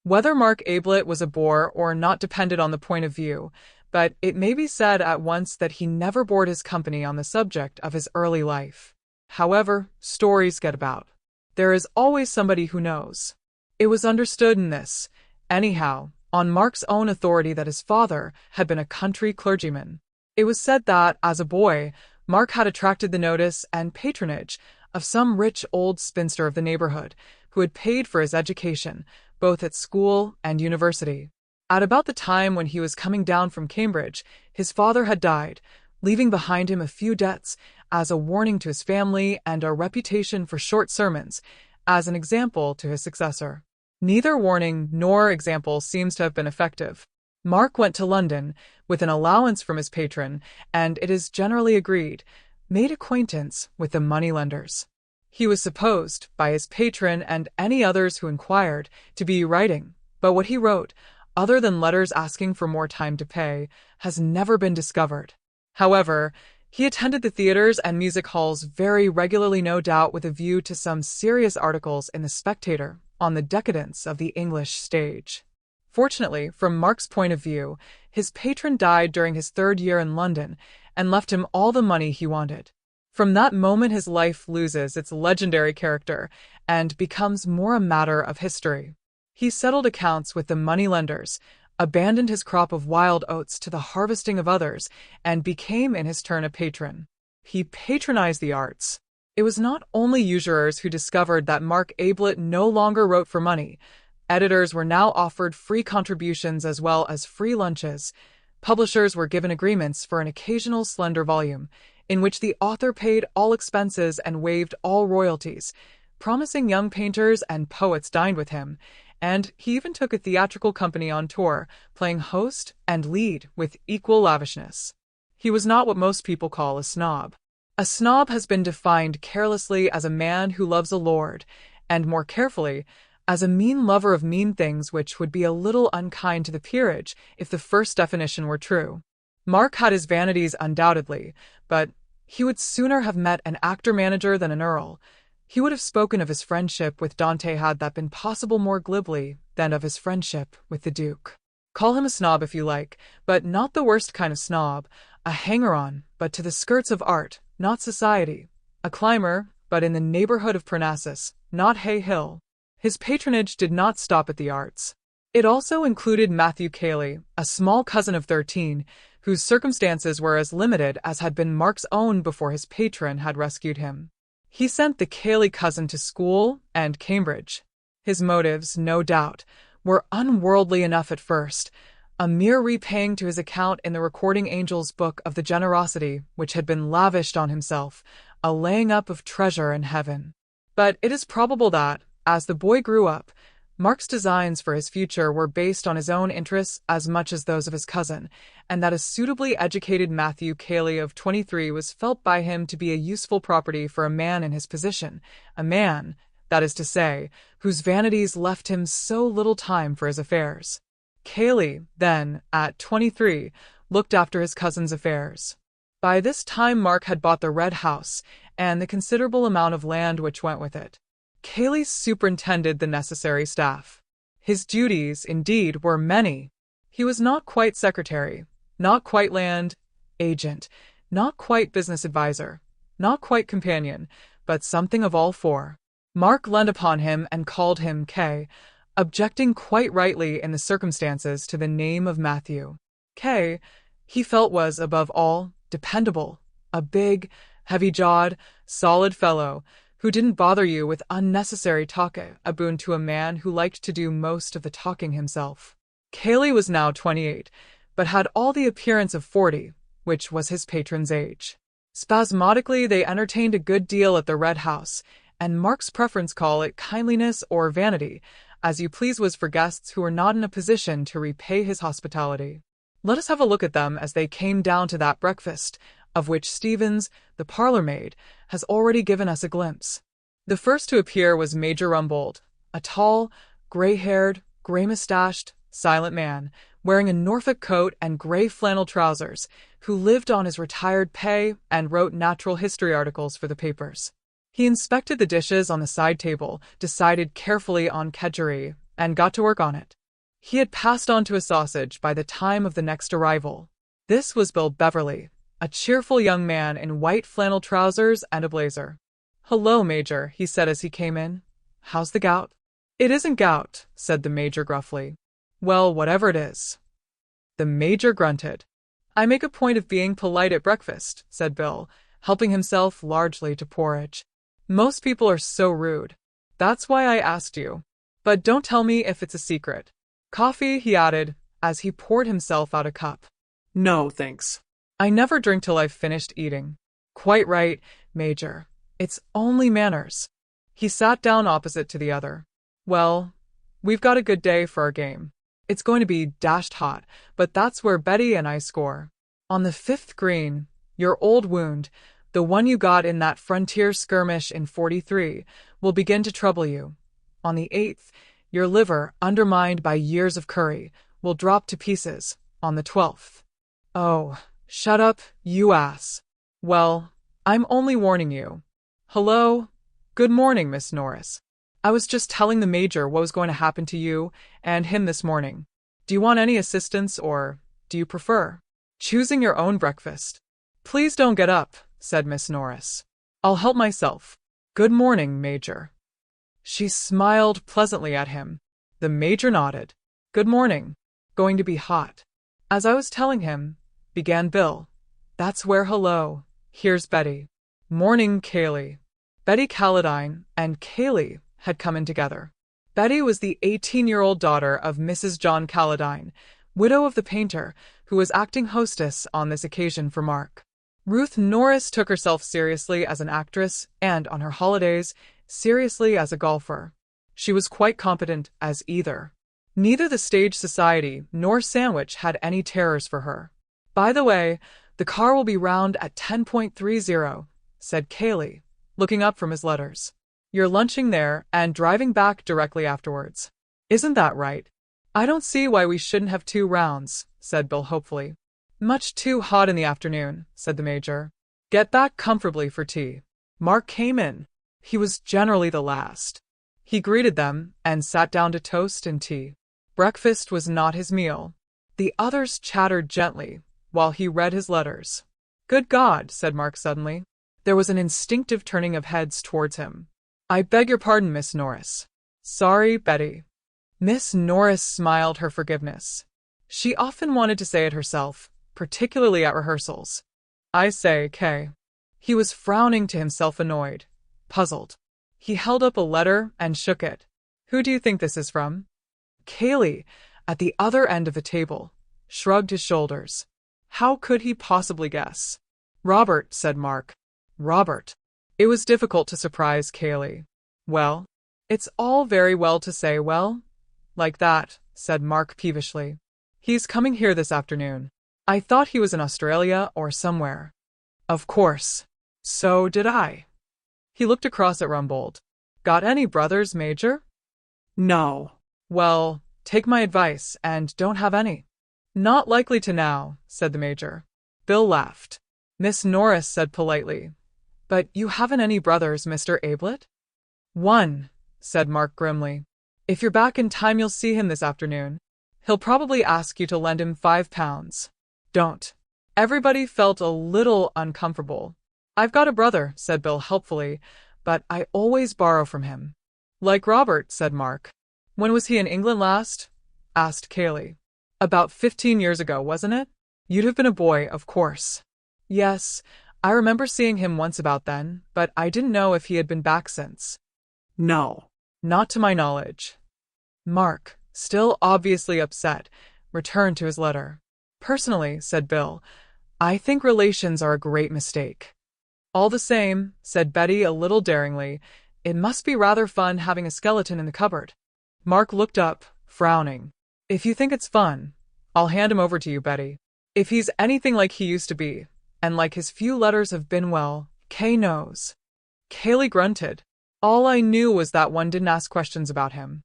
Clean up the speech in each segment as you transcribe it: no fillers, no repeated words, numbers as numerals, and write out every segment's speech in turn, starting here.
Whether Mark Ablett was a bore or not depended on the point of view, but it may be said at once that he never bored his company on the subject of his early life. However, stories get about. There is always somebody who knows. It was understood in this, anyhow, on Mark's own authority that his father had been a country clergyman. It was said that, as a boy, Mark had attracted the notice and patronage of some rich old spinster of the neighborhood who had paid for his education, both at school and university. At about the time when he was coming down from Cambridge, his father had died, leaving behind him a few debts as a warning to his family and a reputation for short sermons as an example to his successor. Neither warning nor example seems to have been effective. Mark went to London with an allowance from his patron, and it is generally agreed, made acquaintance with the moneylenders. He was supposed, by his patron and any others who inquired, to be writing, but what he wrote, other than letters asking for more time to pay, has never been discovered. However, he attended the theatres and music halls very regularly, no doubt with a view to some serious articles in The Spectator on the decadence of the English stage. Fortunately, from Mark's point of view, his patron died during his 3rd year in London and left him all the money he wanted. From that moment his life loses its legendary character and becomes more a matter of history. He settled accounts with the moneylenders, abandoned his crop of wild oats to the harvesting of others, and became in his turn a patron. He patronized the arts. It was not only usurers who discovered that Mark Ablett no longer wrote for money. Editors were now offered free contributions as well as free lunches. Publishers were given agreements for an occasional slender volume, in which the author paid all expenses and waived all royalties. Promising young painters and poets dined with him, and he even took a theatrical company on tour, playing host and lead with equal lavishness. He was not what most people call a snob. A snob has been defined carelessly as a man who loves a lord, and more carefully, as a mean lover of mean things, which would be a little unkind to the peerage if the first definition were true. Mark had his vanities undoubtedly, but he would sooner have met an actor-manager than an earl. He would have spoken of his friendship with Dante had that been possible more glibly than of his friendship with the Duke. Call him a snob if you like, but not the worst kind of snob, a hanger-on, but to the skirts of art, not society, a climber, but in the neighborhood of Parnassus, not Hay Hill. His patronage did not stop at the arts. It also included Matthew Cayley, a small cousin of 13, whose circumstances were as limited as had been Mark's own before his patron had rescued him. He sent the Cayley cousin to school and Cambridge. His motives, no doubt, were unworldly enough at first, a mere repaying to his account in the recording angel's book of the generosity which had been lavished on himself, a laying up of treasure in heaven. But it is probable that, as the boy grew up, Mark's designs for his future were based on his own interests as much as those of his cousin, and that a suitably educated Matthew Cayley of 23 was felt by him to be a useful property for a man in his position, a man, that is to say, whose vanities left him so little time for his affairs. Cayley, then, at 23, looked after his cousin's affairs. By this time Mark had bought the Red House and the considerable amount of land which went with it. Cayley superintended the necessary staff. His duties, indeed, were many. He was not quite secretary, not quite land agent, not quite business advisor, not quite companion, but something of all four. Mark leaned upon him and called him K, objecting quite rightly in the circumstances to the name of Matthew. K, he felt, was, above all, dependable, a big, heavy-jawed, solid fellow, who didn't bother you with unnecessary talk, a boon to a man who liked to do most of the talking himself. Cayley was now 28, but had all the appearance of 40, which was his patron's age. Spasmodically they entertained a good deal at the Red House, and Mark's preference, call it kindliness or vanity, as you please, was for guests who were not in a position to repay his hospitality. Let us have a look at them as they came down to that breakfast, of which Stevens, the parlour-maid, has already given us a glimpse. The first to appear was Major Rumbold, a tall, grey-haired, grey-moustached, silent man, wearing a Norfolk coat and grey flannel trousers, who lived on his retired pay and wrote natural history articles for the papers. He inspected the dishes on the side table, decided carefully on kedgeree, and got to work on it. He had passed on to a sausage by the time of the next arrival. This was Bill Beverly, a cheerful young man in white flannel trousers and a blazer. "Hello, Major," he said as he came in. "How's the gout?" "It isn't gout," said the Major gruffly. "Well, whatever it is." The Major grunted. "I make a point of being polite at breakfast," said Bill, helping himself largely to porridge. "Most people are so rude. That's why I asked you. But don't tell me if it's a secret. Coffee," he added, as he poured himself out a cup. "No, thanks. I never drink till I've finished eating." "Quite right, Major. It's only manners." He sat down opposite to the other. "Well, we've got a good day for our game. It's going to be dashed hot, but that's where Betty and I score. On the 5th green, your old wound, the one you got in that frontier skirmish in '43, will begin to trouble you. On the 8th, your liver, undermined by years of curry, will drop to pieces. On the 12th. Oh, shut up, you ass. Well, I'm only warning you. Hello? Good morning, Miss Norris. I was just telling the Major what was going to happen to you and him this morning. Do you want any assistance, or do you prefer choosing your own breakfast?" "Please don't get up," said Miss Norris. "I'll help myself. Good morning, Major." She smiled pleasantly at him. The Major nodded. "Good morning. Going to be hot." "As I was telling him," began Bill. "That's where hello. Here's Betty." "Morning, Kaylee." Betty Calladine and Kaylee had come in together. Betty was the 18-year-old daughter of Mrs. John Calladine, widow of the painter, who was acting hostess on this occasion for Mark. Ruth Norris took herself seriously as an actress and, on her holidays, seriously as a golfer. She was quite competent as either. Neither the stage society nor Sandwich had any terrors for her. "By the way, the car will be round at 10.30, said Kaylee, looking up from his letters. "You're lunching there and driving back directly afterwards. Isn't that right?" "I don't see why we shouldn't have 2 rounds, said Bill hopefully. "Much too hot in the afternoon," said the Major. "Get back comfortably for tea." Mark came in. He was generally the last. He greeted them and sat down to toast and tea. Breakfast was not his meal. The others chattered gently while he read his letters. "Good God," said Mark suddenly. There was an instinctive turning of heads towards him. "I beg your pardon, Miss Norris." "Sorry, Betty." Miss Norris smiled her forgiveness. She often wanted to say it herself, particularly at rehearsals. "I say, Kay." He was frowning to himself, annoyed, puzzled. He held up a letter and shook it. "Who do you think this is from?" Kaylee, at the other end of the table, shrugged his shoulders. How could he possibly guess? "Robert," said Mark. "Robert." It was difficult to surprise Kaylee. "Well, it's all very well to say well, like that," said Mark peevishly. "He's coming here this afternoon. I thought he was in Australia or somewhere." "Of course. So did I." He looked across at Rumbold. "Got any brothers, Major?" "No." "Well, take my advice and don't have any." "Not likely to now," said the Major. Bill laughed. Miss Norris said politely, "But you haven't any brothers, Mr. Ablett?" "One," said Mark grimly. "If you're back in time, you'll see him this afternoon. He'll probably ask you to lend him £5. Don't." Everybody felt a little uncomfortable. "I've got a brother," said Bill helpfully, "but I always borrow from him." "Like Robert," said Mark. "When was he in England last?" asked Kaylee. "About 15 years ago, wasn't it? You'd have been a boy, of course." "Yes, I remember seeing him once about then, but I didn't know if he had been back since." "No. Not to my knowledge." Mark, still obviously upset, returned to his letter. "Personally," said Bill, "I think relations are a great mistake." "All the same," said Betty a little daringly, "it must be rather fun having a skeleton in the cupboard." Mark looked up, frowning. "If you think it's fun, I'll hand him over to you, Betty. If he's anything like he used to be, and like his few letters have been, well, Kay knows." Kaylee grunted. "All I knew was that one didn't ask questions about him."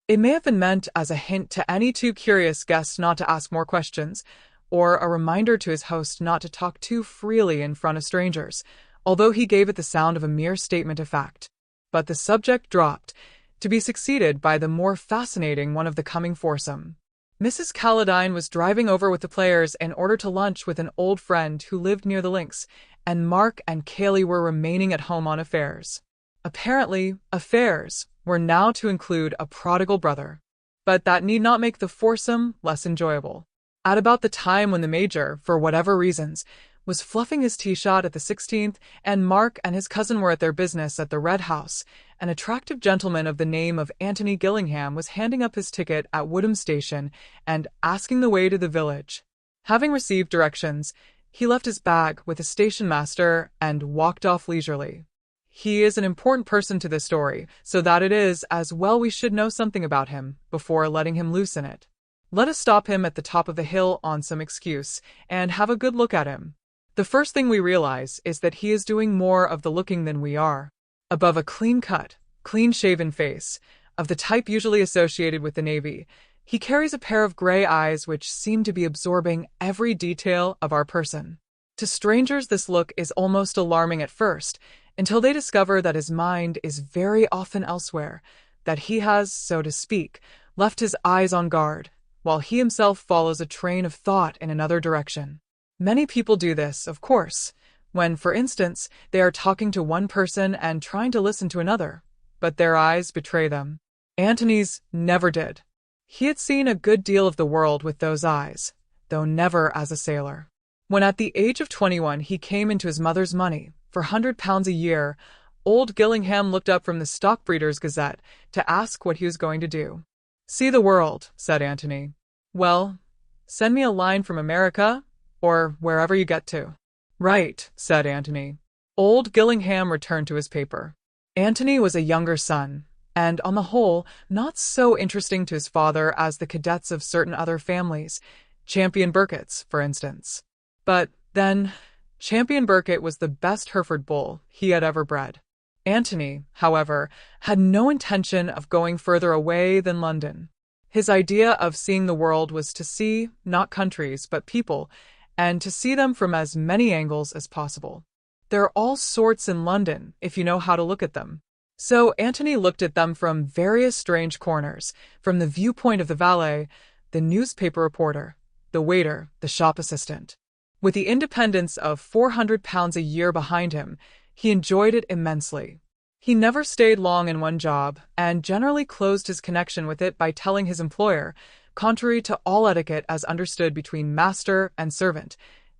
It may have been meant as a hint to any too curious guest not to ask more questions, or a reminder to his host not to talk too freely in front of strangers, although he gave it the sound of a mere statement of fact. But the subject dropped, to be succeeded by the more fascinating one of the coming foursome. Mrs. Calladine was driving over with the players in order to lunch with an old friend who lived near the links, and Mark and Kaylee were remaining at home on affairs. Apparently, affairs were now to include a prodigal brother. But that need not make the foursome less enjoyable. At about the time when the Major, for whatever reasons, was fluffing his tee shot at the 16th, and Mark and his cousin were at their business at the Red House, an attractive gentleman of the name of Anthony Gillingham was handing up his ticket at Woodham Station and asking the way to the village. Having received directions, he left his bag with the station master and walked off leisurely. He is an important person to this story, so that it is as well we should know something about him before letting him loose in it. Let us stop him at the top of the hill on some excuse and have a good look at him. The first thing we realize is that he is doing more of the looking than we are. Above a clean-cut, clean-shaven face, of the type usually associated with the Navy, he carries a pair of gray eyes which seem to be absorbing every detail of our person. To strangers this look is almost alarming at first, until they discover that his mind is very often elsewhere, that he has, so to speak, left his eyes on guard, while he himself follows a train of thought in another direction. Many people do this, of course, when, for instance, they are talking to one person and trying to listen to another, but their eyes betray them. Antony's never did. He had seen a good deal of the world with those eyes, though never as a sailor. When at the age of 21 he came into his mother's money, for £100 a year, old Gillingham looked up from the Stockbreeder's Gazette to ask what he was going to do. "See the world," said Antony. "Well, send me a line from America, or wherever you get to." "Right," said Antony. Old Gillingham returned to his paper. Antony was a younger son, and on the whole, not so interesting to his father as the cadets of certain other families, Champion Burkett's, for instance. But, then, Champion Burkett was the best Hereford bull he had ever bred. Antony, however, had no intention of going further away than London. His idea of seeing the world was to see, not countries, but people, and to see them from as many angles as possible. There are all sorts in London, if you know how to look at them. So Antony looked at them from various strange corners, from the viewpoint of the valet, the newspaper reporter, the waiter, the shop assistant. With the independence of £400 a year behind him, he enjoyed it immensely. He never stayed long in one job, and generally closed his connection with it by telling his employer, contrary to all etiquette as understood between master and servant,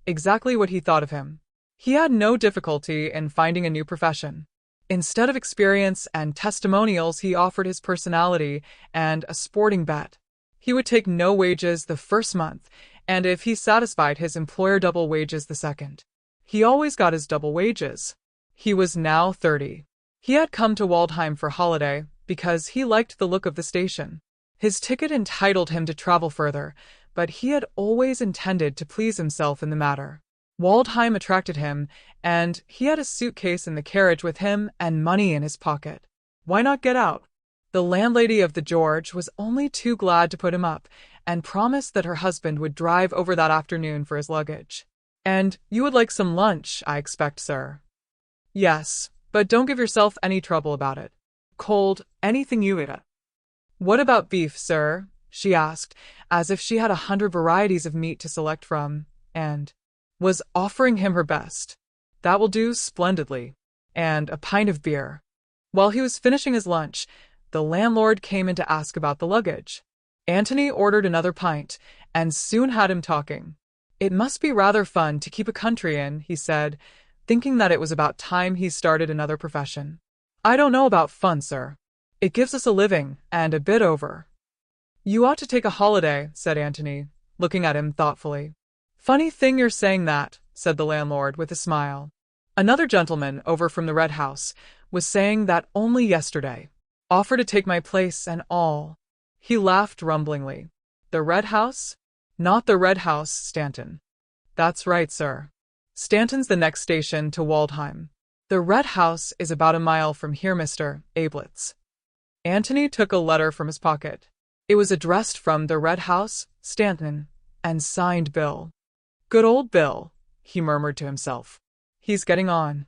exactly what he thought of him. He had no difficulty in finding a new profession. Instead of experience and testimonials, he offered his personality and a sporting bet. He would take no wages the first month, and if he satisfied his employer, double wages the second. He always got his double wages. He was now 30. He had come to Waldheim for holiday because he liked the look of the station. His ticket entitled him to travel further, but he had always intended to please himself in the matter. Waldheim attracted him, and he had a suitcase in the carriage with him and money in his pocket. Why not get out? The landlady of the George was only too glad to put him up, and promised that her husband would drive over that afternoon for his luggage. "And you would like some lunch, I expect, sir." "Yes, but don't give yourself any trouble about it. Cold, anything you eat it." "What about beef, sir?" she asked, as if she had 100 varieties of meat to select from, and was offering him her best. "That will do splendidly. And a pint of beer." While he was finishing his lunch, the landlord came in to ask about the luggage. Antony ordered another pint, and soon had him talking. "It must be rather fun to keep a country inn," he said, thinking that it was about time he started another profession. "I don't know about fun, sir. It gives us a living, and a bit over." "You ought to take a holiday," said Antony, looking at him thoughtfully. "Funny thing you're saying that," said the landlord with a smile. "Another gentleman over from the Red House was saying that only yesterday. Offered to take my place and all." He laughed rumblingly. "The Red House?" "Not the Red House, Stanton." "That's right, sir. Stanton's the next station to Waldheim. The Red House is about a mile from here, Mr. Ablitz." Antony took a letter from his pocket. It was addressed from the Red House, Stanton, and signed Bill. "Good old Bill," he murmured to himself. "He's getting on."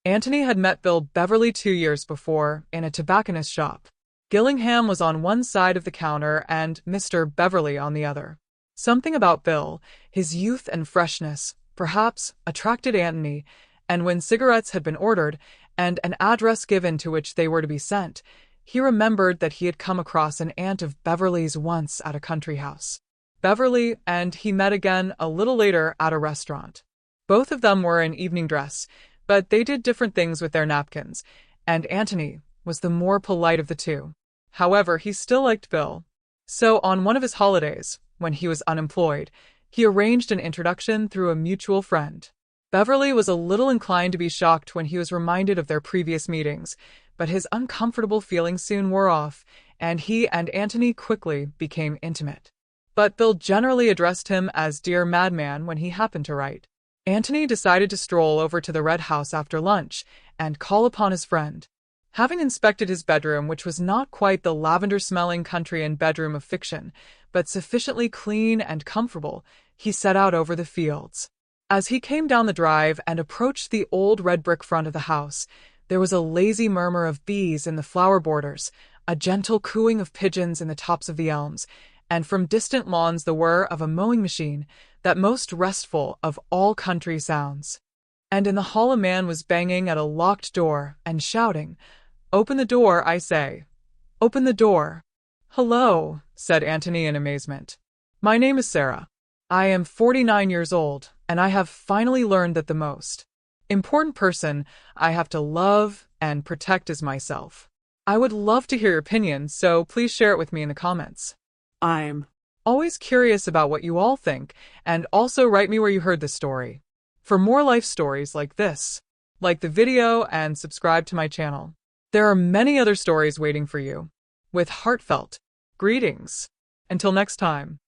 Antony had met Bill Beverly 2 years before in a tobacconist's shop. Gillingham was on one side of the counter and Mr. Beverly on the other. Something about Bill, his youth and freshness, perhaps, attracted Anthony, and when cigarettes had been ordered and an address given to which they were to be sent, he remembered that he had come across an aunt of Beverly's once at a country house. Beverly and he met again a little later at a restaurant. Both of them were in evening dress, but they did different things with their napkins, and Anthony was the more polite of the two. However, he still liked Bill. So on one of his holidays, when he was unemployed, he arranged an introduction through a mutual friend. Beverly was a little inclined to be shocked when he was reminded of their previous meetings, but his uncomfortable feelings soon wore off, and he and Anthony quickly became intimate. But Bill generally addressed him as Dear Madman when he happened to write. Anthony decided to stroll over to the Red House after lunch and call upon his friend. Having inspected his bedroom, which was not quite the lavender-smelling country-inn bedroom of fiction, but sufficiently clean and comfortable, he set out over the fields. As he came down the drive and approached the old red brick front of the house, there was a lazy murmur of bees in the flower borders, a gentle cooing of pigeons in the tops of the elms, and from distant lawns the whir of a mowing machine, that most restful of all country sounds. And in the hall a man was banging at a locked door and shouting, "Open the door, I say! Open the door!" "Hello," said Anthony in amazement. "My name is Sarah. I am 49 years old, and I have finally learned that the most important person I have to love and protect is myself. I would love to hear your opinion, so please share it with me in the comments. I'm always curious about what you all think, and also write me where you heard this story. For more life stories like this, like the video and subscribe to my channel. There are many other stories waiting for you. With heartfelt greetings. Until next time.